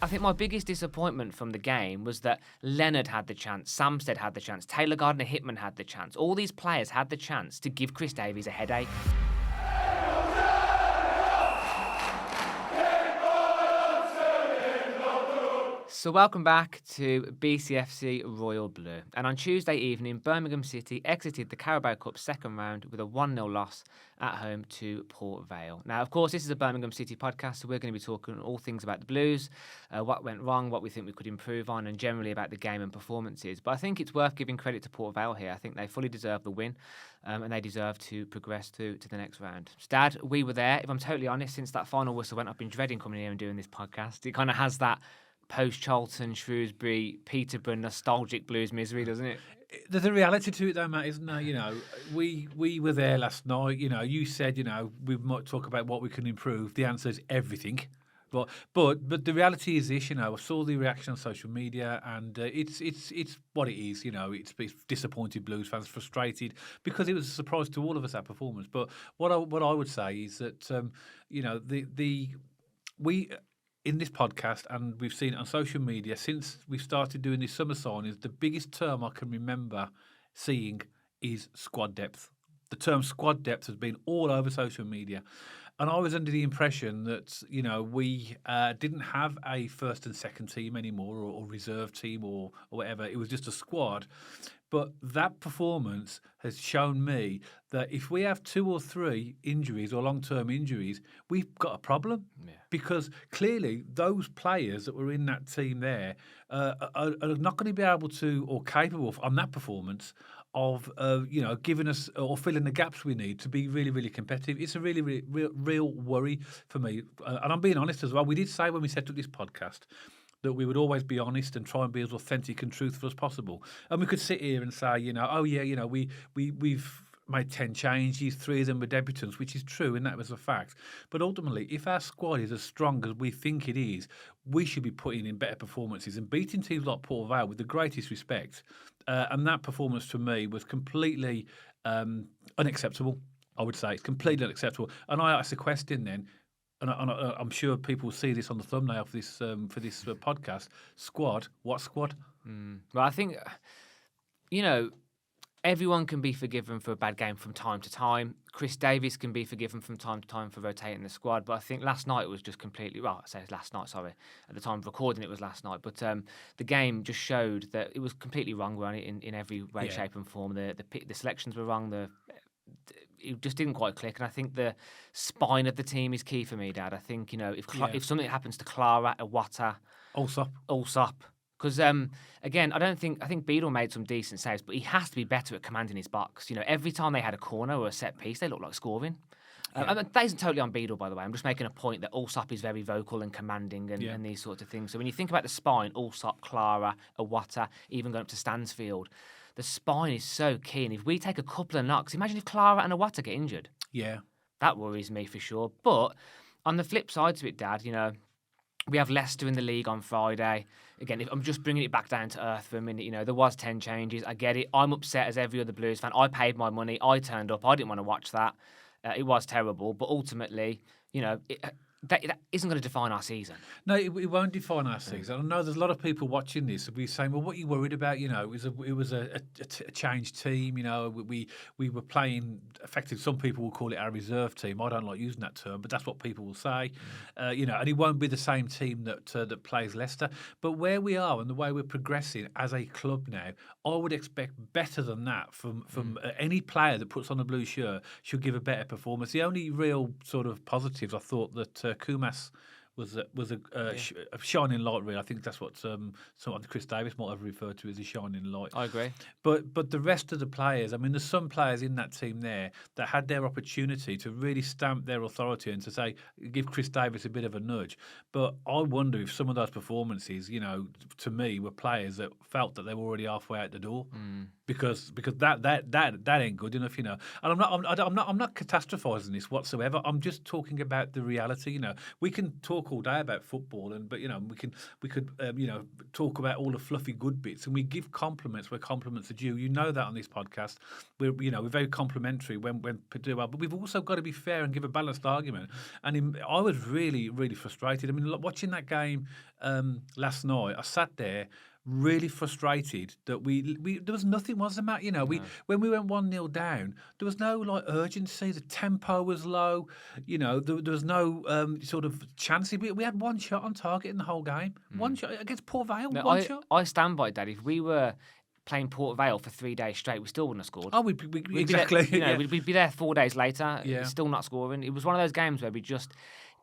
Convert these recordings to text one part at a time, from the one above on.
I think my biggest disappointment from the game was that Leonard had the chance, Samsted had the chance, Taylor Gardner-Hickman had the chance. All these players had the chance to give Chris Davies a headache. So welcome back to BCFC Royal Blue. And on Tuesday evening, Birmingham City exited the Carabao Cup second round with a 1-0 loss at home to Port Vale. Now, of course, this is a Birmingham City podcast, so we're going to be talking all things about the Blues, what went wrong, what we think we could improve on, and generally about the game and performances. But I think it's worth giving credit to Port Vale here. I think they fully deserve the win, and they deserve to progress to the next round. Dad, we were there. If I'm totally honest, since that final whistle went, I've been dreading coming here and doing this podcast. It kind of has that post-Charlton, Shrewsbury, Peterborough nostalgic Blues misery, doesn't it? There's a reality to it, though, Matt, isn't there? You know, we were there last night. You know, you said, you know, we might talk about what we can improve. The answer is everything. But the reality is this. You know, I saw the reaction on social media, and it's what it is. You know, it's disappointed Blues fans, frustrated because it was a surprise to all of us, that performance. But what I would say is that you know, we. In this podcast, and we've seen it on social media since we started doing these summer signings, the biggest term I can remember seeing is squad depth. The term squad depth has been all over social media. And I was under the impression that, you know, we didn't have a first and second team anymore, or reserve team or whatever. It was just a squad. But that performance has shown me that if we have 2 or 3 injuries or long-term injuries, we've got a problem. Yeah. Because clearly those players that were in that team there are not going to be able to, or capable of, on that performance, of you know, giving us or filling the gaps we need to be really, really competitive. It's a really, really real worry for me. And I'm being honest as well. We did say when we set up this podcast that we would always be honest and try and be as authentic and truthful as possible. And we could sit here and say, you know, oh yeah, you know, we've made 10 changes, 3 of them were debutants, which is true, and that was a fact. But ultimately, if our squad is as strong as we think it is, we should be putting in better performances and beating teams like Port Vale with the greatest respect. And that performance to me was completely unacceptable, I would say. It's completely unacceptable. And I asked the question then, and I'm sure people will see this on the thumbnail for this podcast. Squad, what squad? Well, I think, you know, everyone can be forgiven for a bad game from time to time. Chris Davies can be forgiven from time to time for rotating the squad. But I think last night was just completely... Well, I say it's last night, sorry. At the time of recording, it was last night. But the game just showed that it was completely wrong in every way, shape and form. The selections were wrong. It just didn't quite click, and I think the spine of the team is key for me, Dad. I think, you know, if something happens to Clara, Iwata, Allsop, because again, I think Beadle made some decent saves, but he has to be better at commanding his box. You know, every time they had a corner or a set piece, they looked like scoring. That isn't totally on Beadle, by the way. I'm just making a point that Allsop is very vocal and commanding and these sorts of things. So when you think about the spine, Allsop, Clara, Iwata, even going up to Stansfield, the spine is so key. And if we take a couple of knocks, imagine if Clara and Iwata get injured. Yeah. That worries me for sure. But on the flip side to it, Dad, you know, we have Leicester in the league on Friday. Again, I'm just bringing it back down to earth for a minute. You know, there was 10 changes. I get it. I'm upset as every other Blues fan. I paid my money. I turned up. I didn't want to watch that. It was terrible. But ultimately, you know, that isn't going to define our season. No, it won't define our season. I know there's a lot of people watching this and we're saying, well, what are you worried about? You know, it was a changed team. You know, we were playing effectively. Some people will call it our reserve team. I don't like using that term, but that's what people will say. You know, and it won't be the same team that plays Leicester. But where we are and the way we're progressing as a club now, I would expect better than that from any player that puts on a blue shirt should give a better performance. The only real sort of positives I thought that Kumas was a shining light, really. I think that's what Chris Davies might have referred to as a shining light. I agree. But the rest of the players, I mean, there's some players in that team there that had their opportunity to really stamp their authority and to say, give Chris Davies a bit of a nudge. But I wonder if some of those performances, you know, to me, were players that felt that they were already halfway out the door. because that ain't good enough, you know. And I'm not catastrophizing this whatsoever. I'm just talking about the reality, you know. We can talk all day about football, but you know, we could you know, talk about all the fluffy good bits, and we give compliments where compliments are due. You know that on this podcast, we're very complimentary when people do well, but we've also got to be fair and give a balanced argument. And I was really frustrated. I mean, watching that game last night, I sat there really frustrated that we there was nothing, was there, Matt? You know, when we went 1-0 down, there was no like urgency. The tempo was low. You know, there was no sort of chance. We had one shot on target in the whole game. One shot against Port Vale. No, one shot. I stand by that. If we were playing Port Vale for 3 days straight, we still wouldn't have scored. Oh, we'd exactly. Be there, we'd be there 4 days later, Yeah. still not scoring. It was one of those games where we just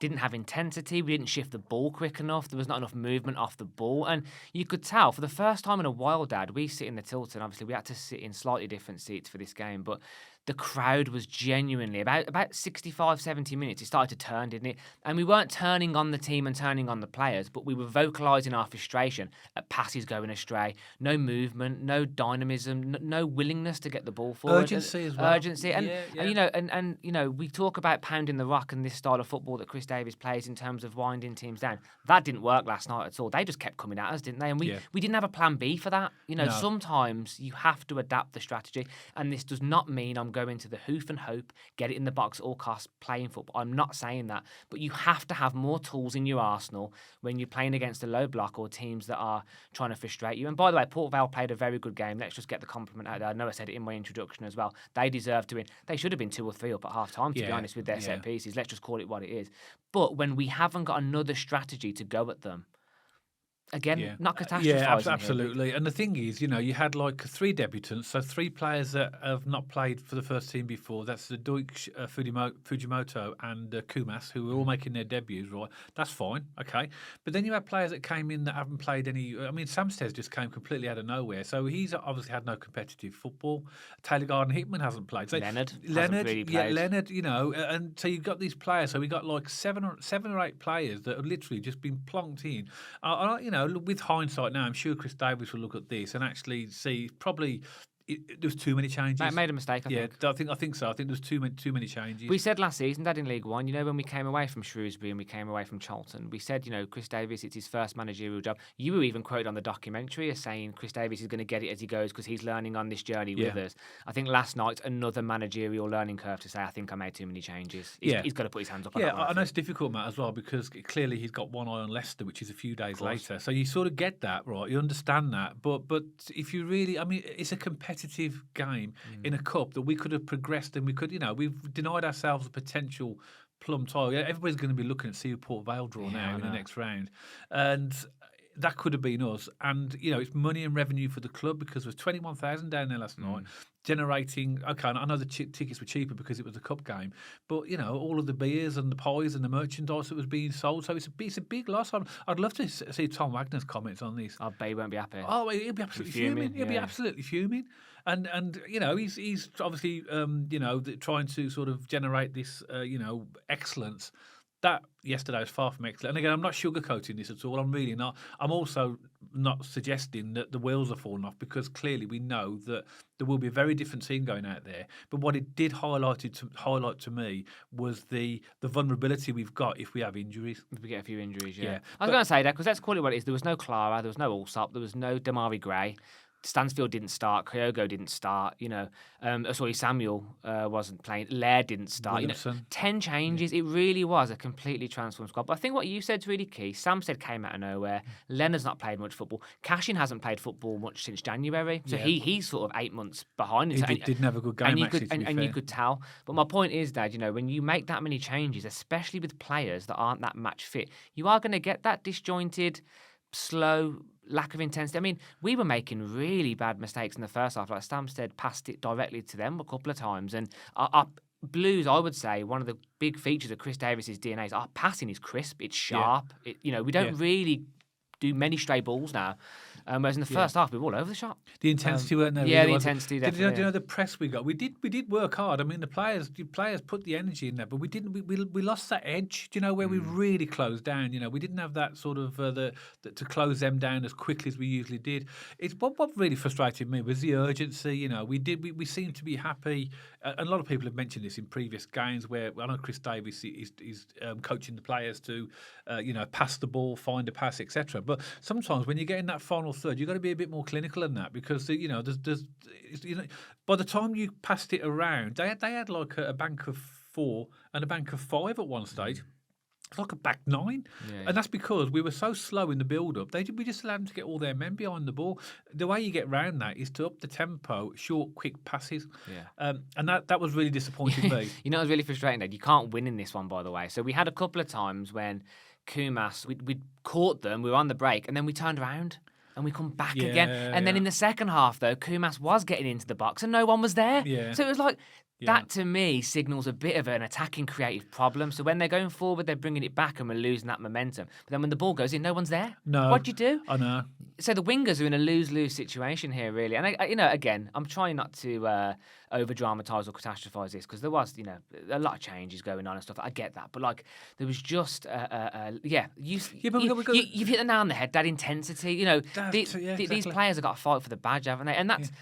didn't have intensity. We didn't shift the ball quick enough. There was not enough movement off the ball. And you could tell for the first time in a while, Dad, we sit in the Tilton. Obviously, we had to sit in slightly different seats for this game, but the crowd was genuinely, about 65, 70 minutes, it started to turn, didn't it? And we weren't turning on the team and turning on the players, but we were vocalising our frustration at passes going astray, no movement, no dynamism, no willingness to get the ball forward. Urgency as well. Urgency. And you know, and you know, we talk about pounding the rock and this style of football that Chris Davies plays in terms of winding teams down. That didn't work last night at all. They just kept coming at us, didn't they? And we didn't have a plan B for that. You know, sometimes you have to adapt the strategy, and this does not mean I'm going to the hoof and hope, get it in the box at all costs, playing football. I'm not saying that, but you have to have more tools in your arsenal when you're playing against a low block or teams that are trying to frustrate you. And by the way, Port Vale played a very good game. Let's just get the compliment out there. I know I said it in my introduction as well. They deserve to win. They should have been 2 or 3 up at half time, to be honest, with their set pieces. Let's just call it what it is. But when we haven't got another strategy to go at them, again, not catastrophizing. Yeah, absolutely. And the thing is, you know, you had like 3 debutants, so 3 players that have not played for the first team before. That's the Deutsch, Fujimoto and Kumas, who were all making their debuts, right? That's fine, okay. But then you had players that came in that haven't played any. I mean, Samsted just came completely out of nowhere, so he's obviously had no competitive football. Taylor Garden-Hickman hasn't played. So Leonard, really played. Leonard, you know, and so you've got these players. So we got like 7 or 8 players that have literally just been plonked in. You know, with hindsight now, I'm sure Chris Davies will look at this and actually see probably there was too many changes. Made a mistake, I think. I think so. I think there was too many changes. We said last season, Dad, in League One, you know, when we came away from Shrewsbury and we came away from Charlton, we said, you know, Chris Davies, it's his first managerial job. You were even quoted on the documentary as saying Chris Davies is going to get it as he goes because he's learning on this journey with us. I think last night, another managerial learning curve to say, I think I made too many changes. He's got to put his hands up on that one, I know it's difficult, Matt, as well, because clearly he's got one eye on Leicester, which is a few days later. So you sort of get that, right? You understand that. But if you really, I mean, it's a competitive game. In a cup that we could have progressed and we could, you know, we've denied ourselves a potential plum tile. Everybody's going to be looking at see Port Vale draw now in the next round, and that could have been us. And you know, it's money and revenue for the club because there was 21,000 down there last night, generating. Okay, I know the tickets were cheaper because it was a cup game, but you know, all of the beers and the pies and the merchandise that was being sold. So it's a big loss. I'd love to see Tom Wagner's comments on this. I bet he won't be happy. Oh, he'll be absolutely fuming. He'll be absolutely fuming. And you know, he's obviously you know, trying to sort of generate this you know, excellence. That yesterday was far from excellent. And again, I'm not sugarcoating this at all. I'm really not. I'm also not suggesting that the wheels are falling off because clearly we know that there will be a very different team going out there. But what it did highlight to me was the vulnerability we've got if we have injuries. If we get a few injuries, I was going to say that because let's call it what it is. There was no Clara, there was no Allsop, there was no Damari Gray. Stansfield didn't start. Kyogo didn't start. You know, Samuel wasn't playing. Laird didn't start. You know, 10 changes. It really was a completely transformed squad. But I think what you said is really key. Sam said came out of nowhere. Leonard's not played much football. Cashin hasn't played football much since January. So he's sort of 8 months behind. He didn't have a good game, and you could tell. But my point is that, you know, when you make that many changes, especially with players that aren't that match fit, you are going to get that disjointed, slow, lack of intensity. I mean, we were making really bad mistakes in the first half. Like Stamstead passed it directly to them a couple of times. And our Blues, I would say, one of the big features of Chris Davies' DNA is our passing is crisp, it's sharp. We don't really do many stray balls now. Whereas in the first half, we were all over the shop. The intensity weren't there. Yeah, really, the was it? intensity, Do you definitely. know the press we got? We did work hard. I mean, the players put the energy in there, but we didn't. We lost that edge. Do you know where we really closed down? You know, we didn't have that sort of to close them down as quickly as we usually did. It's what really frustrated me was the urgency. You know, we seemed to be happy. And a lot of people have mentioned this in previous games where I know Chris Davies is coaching the players to pass the ball, find a pass, etc. But sometimes when you get in that final third, you've got to be a bit more clinical than that because there's by the time you passed it around, they had like a bank of 4 and a bank of 5 at one stage. It's like a back 9, and that's because we were so slow in the build-up. We just allowed them to get all their men behind the ball. The way you get around that is to up the tempo, short, quick passes. And that was really disappointing me. You know, it was really frustrating, Ed. You can't win in this one, by the way. So we had a couple of times when Kumas, we'd caught them, we were on the break, and then we turned around. And we come back again. And then in the second half, though, Kumas was getting into the box and no one was there. So it was like, that to me signals a bit of an attacking creative problem. So when they're going forward, they're bringing it back and we're losing that momentum. But then when the ball goes in, no one's there. No. What'd you do? I know. So the wingers are in a lose-lose situation here, really. And, again, I'm trying not to over-dramatise or catastrophise this because there was, a lot of changes going on and stuff. I get that. But, there was just, you've hit the nail on the head, that intensity. These players have got to fight for the badge, haven't they? And that's...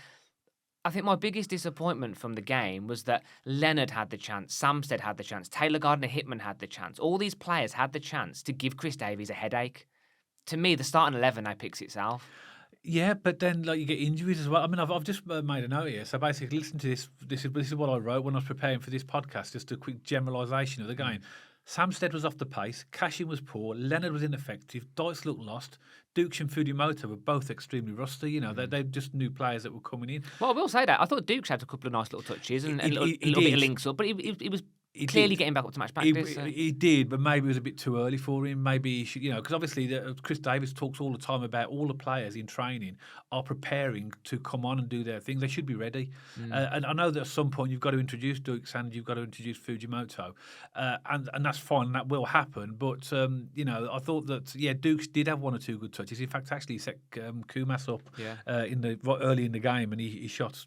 I think my biggest disappointment from the game was that Leonard had the chance, Samsted had the chance, Taylor Gardner-Hittman had the chance. All these players had the chance to give Chris Davies a headache. To me, the starting 11 now picks itself. Yeah, but then you get injuries as well. I mean, I've just made a note here. So basically, listen to this. This is what I wrote when I was preparing for this podcast. Just a quick generalisation of the game. Samsted was off the pace, Cashin was poor, Leonard was ineffective, Deutsch looked lost, Dukes and Fujimoto were both extremely rusty. They're just new players that were coming in. Well, I will say that. I thought Dukes had a couple of nice little touches and a little bit of links up, but he was clearly getting back up to match practice. He did, but maybe it was a bit too early for him. Maybe he should, because obviously Chris Davies talks all the time about all the players in training are preparing to come on and do their things. They should be ready. And I know that at some point you've got to introduce Dukes and you've got to introduce Fujimoto, and that's fine, and that will happen. But I thought that Dukes did have 1 or 2 good touches. In fact, actually, he set Kumas up early in the game, and he shot.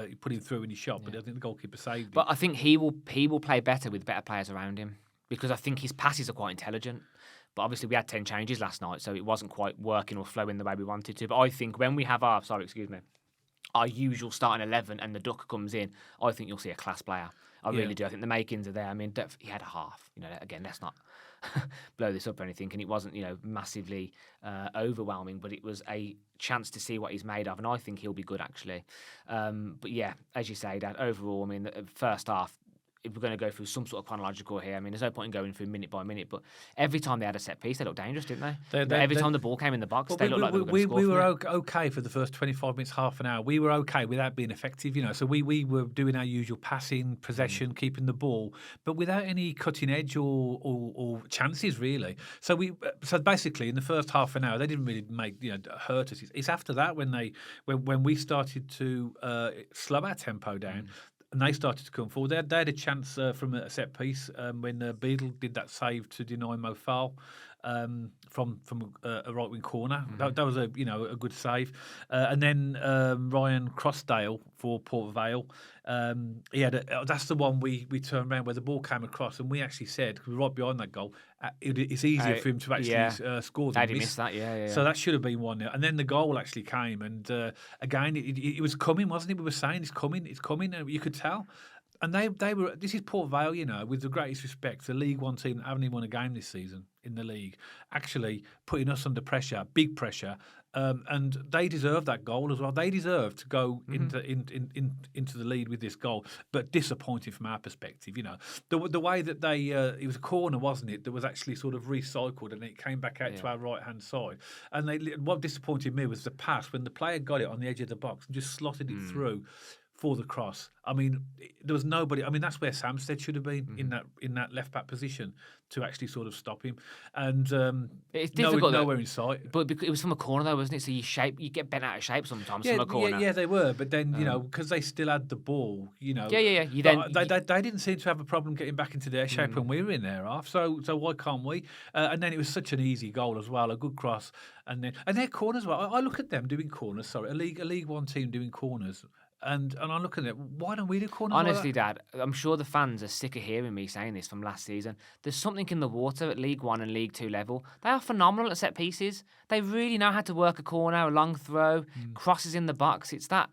He put him through and he shot, but I think the goalkeeper saved him. But I think he will play better with better players around him because I think his passes are quite intelligent. But obviously we had 10 changes last night, so it wasn't quite working or flowing the way we wanted to. But I think when we have our usual starting 11 and the Duck comes in, I think you'll see a class player. I really do. I think the makings are there. I mean, he had a half. Again, let's not blow this up or anything. And it wasn't, massively overwhelming, but it was a chance to see what he's made of. And I think he'll be good, actually. But yeah, as you say, Dan, overall, I mean, the first half, if we're going to go through some sort of chronological here, I mean, there's no point in going through minute by minute, but every time they had a set piece, they looked dangerous, didn't they? Every time the ball came in the box, they looked like they were going to score. We were okay for the first 25 minutes, half an hour. We were okay without being effective, So we were doing our usual passing, possession, keeping the ball, but without any cutting edge or chances, really. So basically, in the first half an hour, they didn't really hurt us. It's after that when we started to slow our tempo down. And they started to come forward. They had a chance from a set piece when Beadle did that save to deny Mo foul from a right wing corner. That was a good save. And then Ryan Crossdale for Port Vale. That's the one we turned around where the ball came across, and we actually said, because we were right behind that goal, it's easier for him to actually score than miss. Missed that, yeah. So that should have been 1-0. And then the goal actually came, and again, it was coming, wasn't it? We were saying it's coming, and you could tell. And they were. This is Port Vale, with the greatest respect, the League One team that haven't even won a game this season in the league, actually putting us under pressure, big pressure, and they deserve that goal as well. They deserve to go into the lead with this goal, but disappointing from our perspective. The way that it was a corner, wasn't it? That was actually sort of recycled, and it came back out to our right hand side. And what disappointed me was the pass when the player got it on the edge of the box and just slotted it through. for the cross. I mean, there was nobody. I mean, that's where Samstead should have been in that left back position to actually sort of stop him. And It's difficult. nowhere in sight. But it was from a corner though, wasn't it? So you get bent out of shape sometimes from a corner. Yeah, they were. But then because they still had the ball, Yeah. They didn't seem to have a problem getting back into their shape when we were in their half. So why can't we? And then it was such an easy goal as well, a good cross, and their corners. Well, I look at them doing corners. Sorry, a League One team doing corners. And I look at it. Why don't we do corners? Honestly, like Dad, I'm sure the fans are sick of hearing me saying this from last season. There's something in the water at League One and League Two level. They are phenomenal at set pieces. They really know how to work a corner, a long throw, crosses in the box. It's that.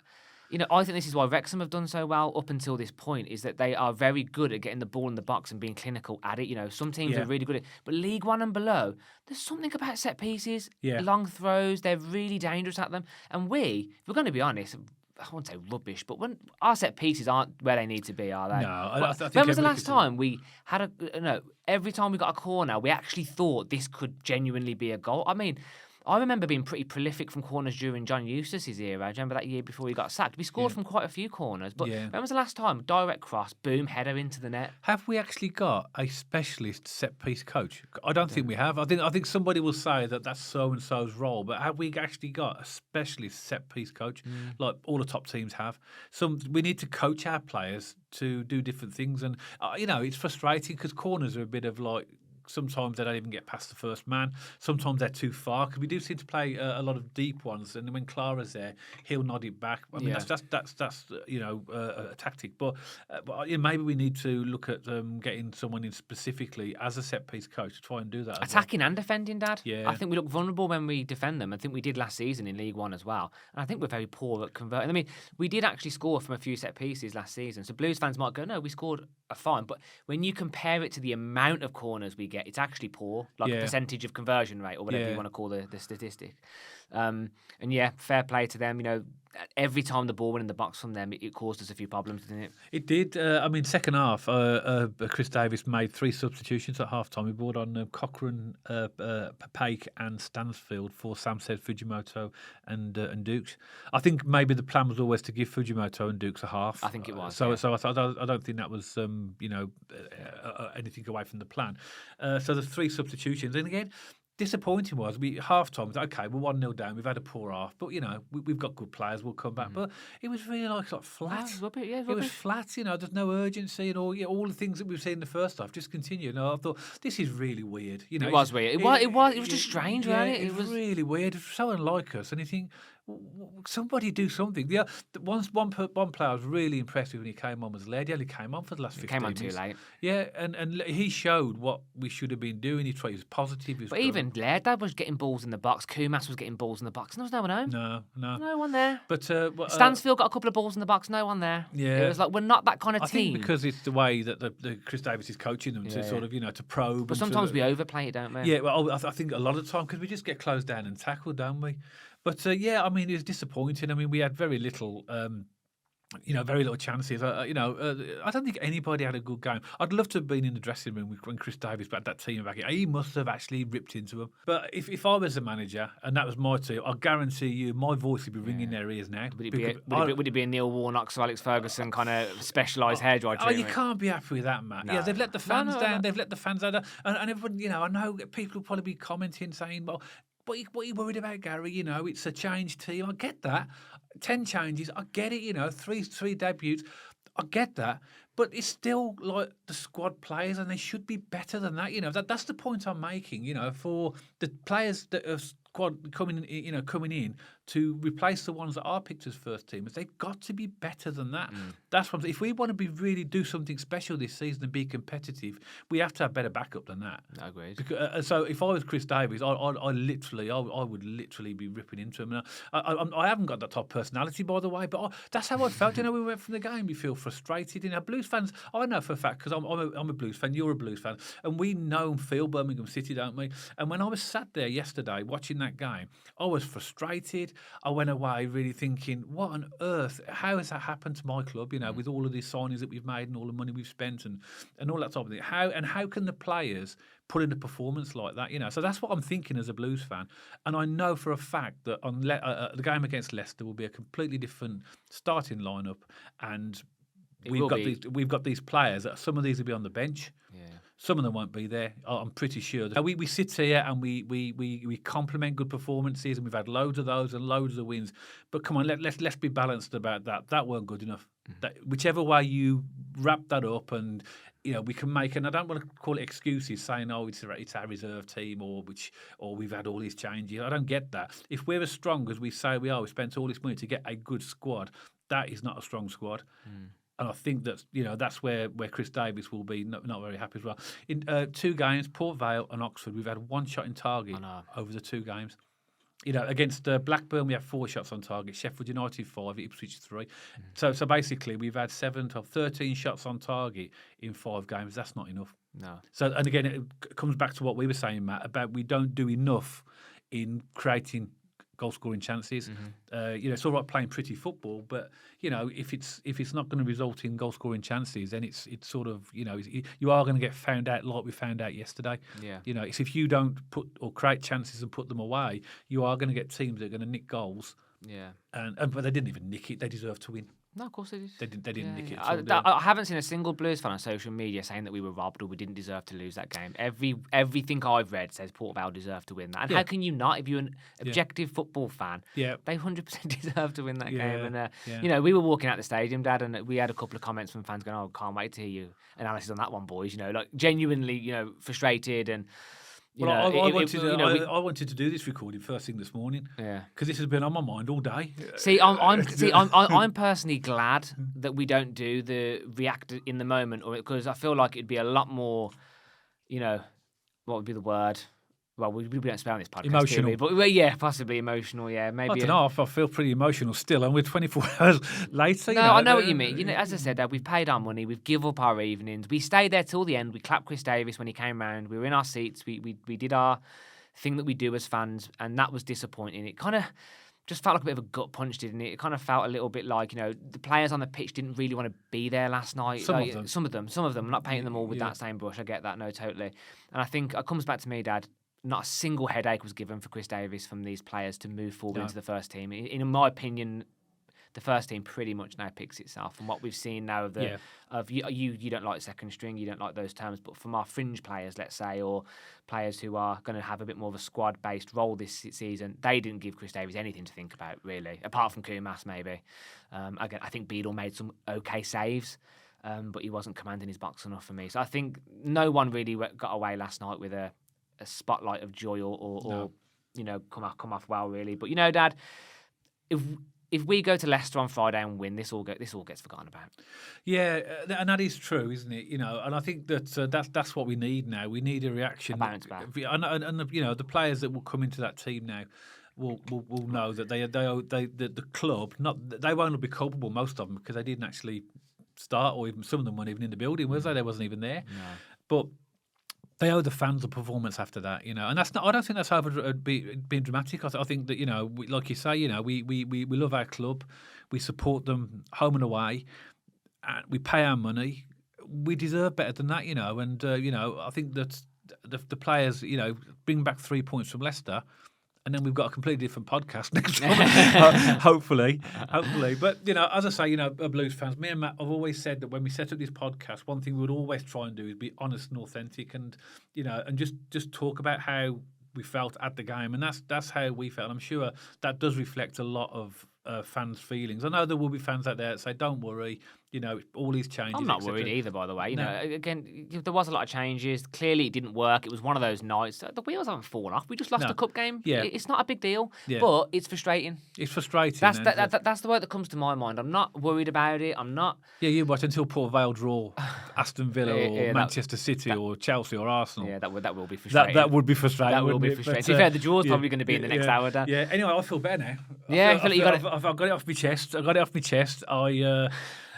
I think this is why Wrexham have done so well up until this point, is that they are very good at getting the ball in the box and being clinical at it. Some teams are really good at it. But League One and below, there's something about set pieces, long throws. They're really dangerous at them. And if we're going to be honest, I won't say rubbish, but when our set pieces aren't where they need to be, are they? No, I think when was the last time we had every time we got a corner, we actually thought this could genuinely be a goal? I mean, I remember being pretty prolific from corners during John Eustace's era. I remember that year before he got sacked. We scored from quite a few corners. But when was the last time? Direct cross, boom, header into the net. Have we actually got a specialist set-piece coach? I don't think we have. I think somebody will say that that's so-and-so's role, but have we actually got a specialist set-piece coach like all the top teams have? We need to coach our players to do different things. And, it's frustrating because corners are a bit of like, sometimes they don't even get past the first man. Sometimes they're too far because we do seem to play a lot of deep ones. And when Clara's there, he'll nod it back. I mean, that's a tactic. But maybe we need to look at getting someone in specifically as a set piece coach to try and do that. Attacking and defending, Dad. Yeah. I think we look vulnerable when we defend them. I think we did last season in League One as well. And I think we're very poor at converting. I mean, we did actually score from a few set pieces last season. So Blues fans might go, no, we scored a fine. But when you compare it to the amount of corners we get, it's actually poor, like a percentage of conversion rate or whatever you want to call the statistic. And fair play to them. Every time the ball went in the box from them, it caused us a few problems, didn't it? It did. Second half, Chris Davies made 3 substitutions at half time. He brought on Cochrane, Pape and Stansfield for Samstead, Fujimoto and Dukes. I think maybe the plan was always to give Fujimoto and Dukes a half. I think it was. So I don't think that was anything away from the plan. So there's 3 substitutions. And again, disappointing was half time. Okay, we're 1-0 down. We've had a poor half, but we've got good players. We'll come back. But it was really like flat. It was flat. There's no urgency and all the things that we've seen in the first half just continued. I thought this is really weird. It was weird. It was just strange, wasn't it? It was really weird. It was so unlike us. And you think, somebody do something. One player I was really impressed with when he came on was Laird. He only came on for the last 15 minutes. He came on too late. Yeah, and he showed what we should have been doing. He was positive. But even Laird, Dad was getting balls in the box. Kumas was getting balls in the box. And there was no one home. No one there. But Stansfield got a couple of balls in the box. No one there. Yeah, it was like we're not that kind of team. I think because it's the way that the Chris Davies is coaching them to sort of to probe. But sometimes we overplay it, don't we? Yeah, well, I think a lot of the time because we just get closed down and tackled, don't we? But it was disappointing. I mean, we had very little very little chances. I don't think anybody had a good game. I'd love to have been in the dressing room when Chris Davies had that team back. He must have actually ripped into them. But if I was a manager and that was my team, I guarantee you my voice would be ringing their ears now. Would it be a Neil Warnock, Sir Alex Ferguson kind of specialised hairdryer treatment? You can't be happy with that, Matt. No. Yeah, they've let the fans down. They've let the fans out. And everyone, I know people will probably be commenting saying, well, what are you worried about, Gary? It's a changed team. I get that. 10 changes, I get it. Three debuts, I get that. But it's still like the squad players, and they should be better than that. That's the point I'm making. For the players that are squad coming in to replace the ones that are picked as first teamers, they've got to be better than that. That's what I'm saying. If we want to really do something special this season and be competitive, we have to have better backup than that. I agree. So if I was Chris Davies, I would literally be ripping into him. I haven't got that type of personality, by the way, but that's how I felt. We went from the game. You feel frustrated. Blues fans, I know for a fact because I'm a Blues fan. You're a Blues fan, and we know and feel Birmingham City, don't we? And when I was sat there yesterday watching that game, I was frustrated. I went away really thinking, what on earth? How has that happened to my club? With all of these signings that we've made and all the money we've spent and all that type of thing. How can the players put in a performance like that? So that's what I'm thinking as a Blues fan. And I know for a fact that on the game against Leicester will be a completely different starting lineup, and we've got these players that some of these will be on the bench. Yeah. Some of them won't be there. I'm pretty sure. We sit here and we compliment good performances, and we've had loads of those and loads of wins. But come on, let's be balanced about that. That weren't good enough. Whichever way you wrap that up, and we can make. And I don't want to call it excuses, saying it's our reserve team or we've had all these changes. I don't get that. If we're as strong as we say we are, we spent all this money to get a good squad. That is not a strong squad. And I think that's where Chris Davies will be not very happy as well. In 2 games, Port Vale and Oxford, we've had 1 shot in target over the 2 games. Against Blackburn, we have 4 shots on target. Sheffield United 5, Ipswich 3. So basically, we've had 7 to 13 shots on target in 5 games. That's not enough. No. So, and again, it comes back to what we were saying, Matt, about we don't do enough in creating goal-scoring chances. It's all right playing pretty football, but if it's not going to result in goal-scoring chances, then it's sort of you are going to get found out like we found out yesterday. Yeah. It's if you don't put or create chances and put them away, you are going to get teams that are going to nick goals. Yeah. But they didn't even nick it; they deserve to win. No, of course they did. They didn't nick it. I haven't seen a single Blues fan on social media saying that we were robbed or we didn't deserve to lose that game. Everything I've read says Port Vale deserved to win that. And how can you not? If you're an objective football fan, they 100% deserve to win that game. And we were walking out the stadium, Dad, and we had a couple of comments from fans going, "Oh, can't wait to hear your analysis on that one, boys." Like genuinely, frustrated and. I wanted to do this recording first thing this morning. Yeah, because this has been on my mind all day. I'm personally glad that we don't do the react in the moment, or because I feel like it'd be a lot more, what would be the word? Well, we don't spell on this podcast. Emotional. But possibly emotional, maybe. I don't know. I feel pretty emotional still, and we're 24 hours later. No, I know what you mean. As I said, we've paid our money. We've given up our evenings. We stayed there till the end. We clapped Chris Davies when he came round. We were in our seats. We did our thing that we do as fans, and that was disappointing. It kind of just felt like a bit of a gut punch, didn't it? It kind of felt a little bit like, the players on the pitch didn't really want to be there last night. Some of them. I'm not painting them all with that same brush. I get that. No, totally. And I think it comes back to me, Dad. Not a single headache was given for Chris Davies from these players to move forward into the first team. In my opinion, the first team pretty much now picks itself. And what we've seen now of you don't like second string, you don't like those terms, but from our fringe players, let's say, or players who are going to have a bit more of a squad-based role this season, they didn't give Chris Davies anything to think about, really, apart from Kumas, maybe. Again, I think Beadle made some okay saves. But he wasn't commanding his box enough for me. So I think no one really got away last night with a spotlight of joy or come off well, really. But Dad, if we go to Leicester on Friday and win, this all gets forgotten about. Yeah, and that is true, isn't it? And I think that's what we need now. We need a reaction, a bounce back, and the players that will come into that team now will know that the club they won't be culpable, most of them, because they didn't actually start, or even some of them weren't even in the building, was they? They wasn't even there. No. But they owe the fans a performance after that, and that's not. I don't think that's being dramatic. I think that like you say, we love our club, we support them home and away, and we pay our money. We deserve better than that, and I think that the players, bring back 3 points from Leicester. And then we've got a completely different podcast next time, hopefully. But, as I say, Blues fans, me and Matt have always said that when we set up this podcast, one thing we would always try and do is be honest and authentic and, and just talk about how we felt at the game. And that's how we felt. I'm sure that does reflect a lot of fans' feelings. I know there will be fans out there that say, don't worry, all these changes. I'm not worried either, by the way. Again, there was a lot of changes. Clearly, it didn't work. It was one of those nights. The wheels haven't fallen off. We just lost a cup game. Yeah. It's not a big deal, but it's frustrating. It's frustrating. That's the word that comes to my mind. I'm not worried about it. I'm not. Yeah, you watch until Port Vale draw Aston Villa or Manchester City or Chelsea or Arsenal. Yeah, that will be frustrating. That would be frustrating. That will be frustrating. To be fair, the draw's probably going to be in the next hour, Dan. Yeah. Anyway, I feel better now. I feel like I've got it off my chest. I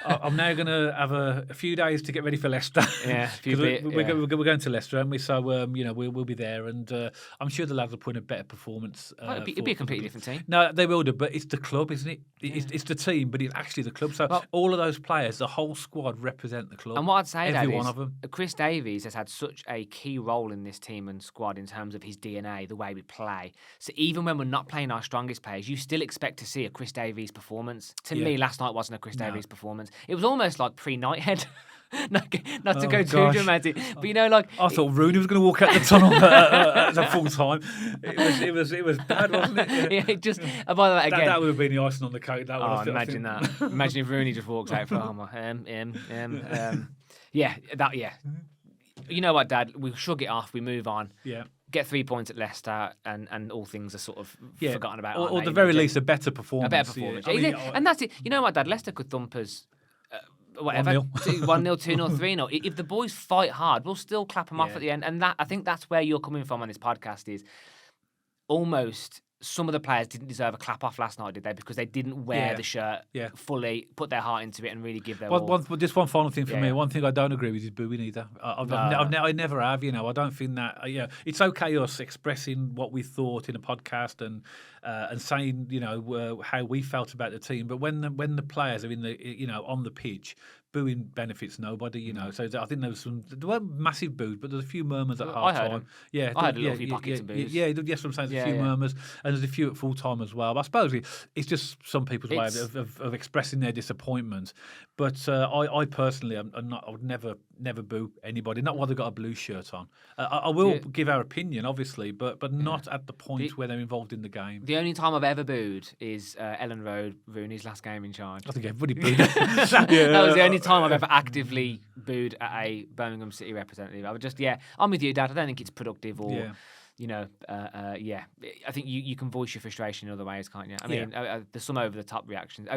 I'm now going to have a few days to get ready for Leicester. Yeah, we're going to Leicester, aren't we? So we'll be there, and I'm sure the lads will put in a better performance. It'd be a completely different team. No, they will do, but it's the club, isn't it? It's the team, but it's actually the club. So all of those players, the whole squad, represent the club. And what I'd say, every one of them. Chris Davies has had such a key role in this team and squad in terms of his DNA, the way we play. So even when we're not playing our strongest players, you still expect to see a Chris Davies performance. To me, last night wasn't a Chris Davies performance. It was almost like pre-Nighthead. not to go too dramatic, but I thought Rooney was going to walk out the tunnel at a full time. It was bad, wasn't it? Yeah, it just. By the way, again, that would have been the icing on the cake. Imagine that. Imagine if Rooney just walks out for yeah. You know what, Dad? We shrug it off. We move on. Yeah. Get 3 points at Leicester, and all things are sort of forgotten about. Or at the very least, a better performance. Yeah. And that's it. You know what, Dad? Leicester could thump us. Whatever, 1-0, 2-0, 3-0. If the boys fight hard, we'll still clap them off at the end. And I think that's where you're coming from on this podcast is almost some of the players didn't deserve a clap off last night, did they? Because they didn't wear the shirt fully, put their heart into it, and really give their all. Just one final thing for me. One thing I don't agree with is booing either. I never have. I don't think that. It's okay us expressing what we thought in a podcast and saying how we felt about the team. But when the players are in the on the pitch, booing benefits nobody. So I think there weren't massive boos, but there's a few murmurs at half time. Yeah, I heard a few pockets of boos. Yeah, yes, I'm saying there's a few murmurs, and there's a few at full time as well. But I suppose it's just some people's way of expressing their disappointment. But I personally, I would never boo anybody. Not while they've got a blue shirt on. I will give our opinion, obviously, but not at the point where they're involved in the game. The only time I've ever booed is Ellen Road, Rooney's last game in charge. I think everybody booed. That was the only time I've ever actively booed at a Birmingham City representative. I would just, I'm with you, Dad. I don't think it's productive or. I think you can voice your frustration in other ways, can't you? I mean, there's some over-the-top reactions.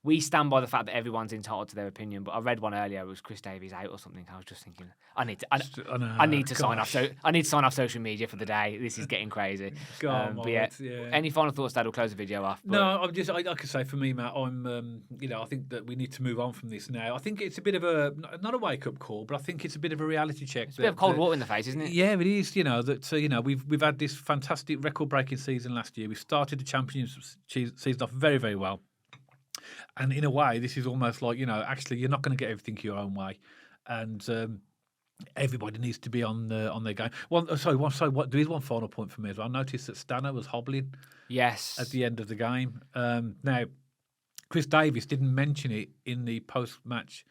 We stand by the fact that everyone's entitled to their opinion, but I read one earlier. It was Chris Davies out or something. I was just thinking, I need to sign off. So I need to sign off social media for the day. This is getting crazy. Any final thoughts, Dad? We'll close the video off. No, I could say for me, Matt, I think that we need to move on from this now. I think it's a bit of not a wake-up call, but I think it's a bit of a reality check. It's a bit of cold water in the face, isn't it? Yeah, it is. We've had this fantastic record-breaking season last year. We started the Championship season off very, very well. And in a way, this is almost like, actually, you're not going to get everything your own way. And everybody needs to be on their game. There is one final point for me as well. I noticed that Stano was hobbling at the end of the game. Now, Chris Davies didn't mention it in the post-match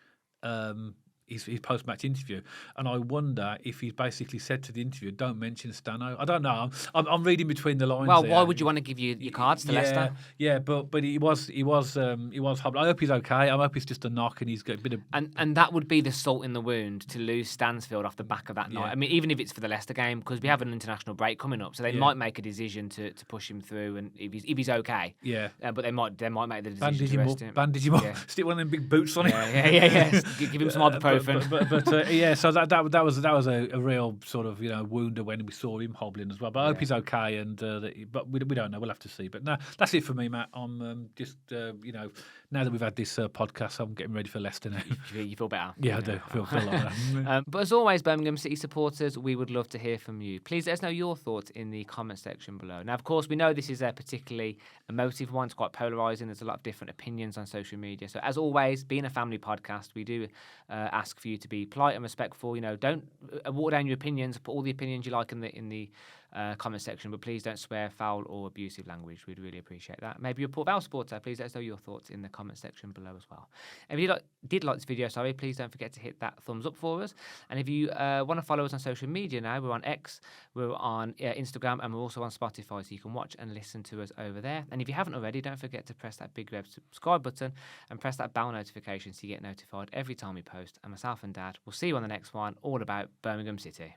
his post-match interview, and I wonder if he's basically said to the interviewer, "Don't mention Stano." I don't know. I'm reading between the lines. Well, there. Why would you want to give your cards to Leicester? Yeah, but he was hobbling. I hope he's okay. I hope it's just a knock and he's got a bit of. And that would be the salt in the wound to lose Stansfield off the back of that night. I mean, even if it's for the Leicester game, because we have an international break coming up, so they might make a decision to push him through, and if he's okay. Yeah. But they might make the decision to rest him. Bandage him up. Yeah. Stick one of them big boots on him. Yeah. Give him some ibuprofen. So that was a real sort of wounder when we saw him hobbling as well. But I hope he's okay, and but we don't know. We'll have to see. But no, that's it for me, Matt. I'm just now that we've had this podcast, I'm getting ready for Leicester now. You feel better? Yeah, I do. I feel like that. But as always, Birmingham City supporters, we would love to hear from you. Please let us know your thoughts in the comment section below. Now, of course, we know this is a particularly emotive one. It's quite polarising. There's a lot of different opinions on social media. So as always, being a family podcast, we do ask for you to be polite and respectful. Don't water down your opinions. Put all the opinions you like in the comment section, but please don't swear, foul or abusive language. We'd really appreciate that. Maybe you're a Port Vale supporter. Please let us know your thoughts in the comment section below as well. And if you did like this video, please don't forget to hit that thumbs up for us. And if you want to follow us on social media now, we're on X, we're on Instagram, and we're also on Spotify, so you can watch and listen to us over there. And if you haven't already, don't forget to press that big red subscribe button and press that bell notification so you get notified every time we post. And myself and Dad will see you on the next one, all about Birmingham City.